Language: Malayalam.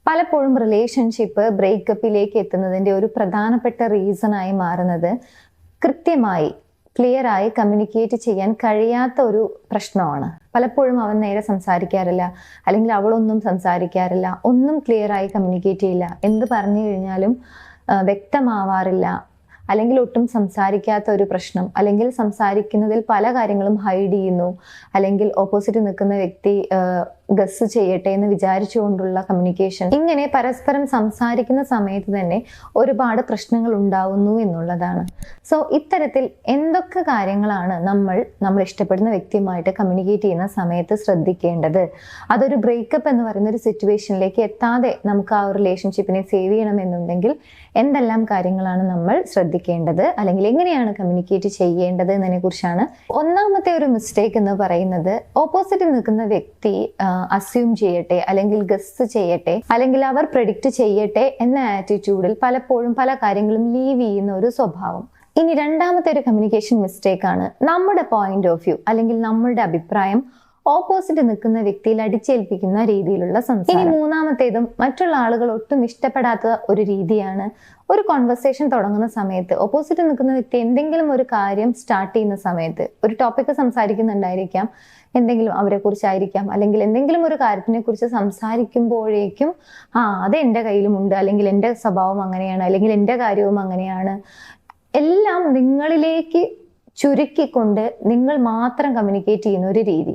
പലപ്പോഴും റിലേഷൻഷിപ്പ് ബ്രേക്കപ്പിലേക്ക് എത്തുന്നതിന്റെ ഒരു പ്രധാനപ്പെട്ട റീസണായി മാറുന്നത് കൃത്യമായി ക്ലിയർ ആയി കമ്മ്യൂണിക്കേറ്റ് ചെയ്യാൻ കഴിയാത്ത ഒരു പ്രശ്നമാണ്. പലപ്പോഴും അവൻ നേരെ സംസാരിക്കാറില്ല, അല്ലെങ്കിൽ അവളൊന്നും സംസാരിക്കാറില്ല, ഒന്നും ക്ലിയർ ആയി കമ്മ്യൂണിക്കേറ്റ് ചെയ്യില്ല, എന്ത് പറഞ്ഞു കഴിഞ്ഞാലും വ്യക്തമാവാറില്ല, അല്ലെങ്കിൽ ഒട്ടും സംസാരിക്കാത്ത ഒരു പ്രശ്നം, അല്ലെങ്കിൽ സംസാരിക്കുന്നതിൽ പല കാര്യങ്ങളും ഹൈഡ് ചെയ്യുന്നു, അല്ലെങ്കിൽ ഓപ്പോസിറ്റ് നിൽക്കുന്ന വ്യക്തി ഗസ് ചെയ്യട്ടെ എന്ന് വിചാരിച്ചുകൊണ്ടുള്ള കമ്മ്യൂണിക്കേഷൻ. ഇങ്ങനെ പരസ്പരം സംസാരിക്കുന്ന സമയത്ത് തന്നെ ഒരുപാട് പ്രശ്നങ്ങൾ ഉണ്ടാവുന്നു എന്നുള്ളതാണ്. സോ ഇത്തരത്തിൽ എന്തൊക്കെ കാര്യങ്ങളാണ് നമ്മൾ ഇഷ്ടപ്പെടുന്ന വ്യക്തിയുമായിട്ട് കമ്മ്യൂണിക്കേറ്റ് ചെയ്യുന്ന സമയത്ത് ശ്രദ്ധിക്കേണ്ടത്? അതൊരു ബ്രേക്കപ്പ് എന്ന് പറയുന്ന ഒരു സിറ്റുവേഷനിലേക്ക് എത്താതെ നമുക്ക് ആ ഒരു റിലേഷൻഷിപ്പിനെ സേവ് ചെയ്യണമെന്നുണ്ടെങ്കിൽ എന്തെല്ലാം കാര്യങ്ങളാണ് നമ്മൾ ശ്രദ്ധിക്കേണ്ടത്, അല്ലെങ്കിൽ എങ്ങനെയാണ് കമ്മ്യൂണിക്കേറ്റ് ചെയ്യേണ്ടത് എന്നതിനെ കുറിച്ചാണ്. ഒന്നാമത്തെ ഒരു മിസ്റ്റേക്ക് എന്ന് പറയുന്നത്, ഓപ്പോസിറ്റ് നിൽക്കുന്ന വ്യക്തി അസ്യൂം ചെയ്യട്ടെ, അല്ലെങ്കിൽ ഗസ് ചെയ്യട്ടെ, അല്ലെങ്കിൽ അവർ പ്രെഡിക്റ്റ് ചെയ്യട്ടെ എന്ന ആറ്റിറ്റ്യൂഡിൽ പലപ്പോഴും പല കാര്യങ്ങളും ലീവ് ചെയ്യുന്ന ഒരു സ്വഭാവം. ഇനി രണ്ടാമത്തെ ഒരു കമ്മ്യൂണിക്കേഷൻ മിസ്റ്റേക്ക് ആണ് നമ്മുടെ പോയിന്റ് ഓഫ് വ്യൂ, അല്ലെങ്കിൽ നമ്മളുടെ അഭിപ്രായം ഓപ്പോസിറ്റ് നിൽക്കുന്ന വ്യക്തിയിൽ അടിച്ചേൽപ്പിക്കുന്ന രീതിയിലുള്ള സംസാരം. ഇനി മൂന്നാമത്തേതും മറ്റുള്ള ആളുകൾ ഒട്ടും ഇഷ്ടപ്പെടാത്ത ഒരു രീതിയാണ്, ഒരു കോൺവെർസേഷൻ തുടങ്ങുന്ന സമയത്ത് ഓപ്പോസിറ്റ് നിൽക്കുന്ന വ്യക്തി എന്തെങ്കിലും ഒരു കാര്യം സ്റ്റാർട്ട് ചെയ്യുന്ന സമയത്ത്, ഒരു ടോപ്പിക്ക് സംസാരിക്കുന്നുണ്ടായിരിക്കാം, എന്തെങ്കിലും അവരെ കുറിച്ചായിരിക്കാം, അല്ലെങ്കിൽ എന്തെങ്കിലും ഒരു കാര്യത്തിനെ കുറിച്ച് സംസാരിക്കുമ്പോഴേക്കും അത് എൻ്റെ കയ്യിലുമുണ്ട്, അല്ലെങ്കിൽ എൻ്റെ സ്വഭാവം അങ്ങനെയാണ്, അല്ലെങ്കിൽ എൻ്റെ കാര്യവും അങ്ങനെയാണ്, എല്ലാം നിങ്ങളിലേക്ക് ചുരുക്കിക്കൊണ്ട് നിങ്ങൾ മാത്രം കമ്മ്യൂണിക്കേറ്റ് ചെയ്യുന്ന ഒരു രീതി.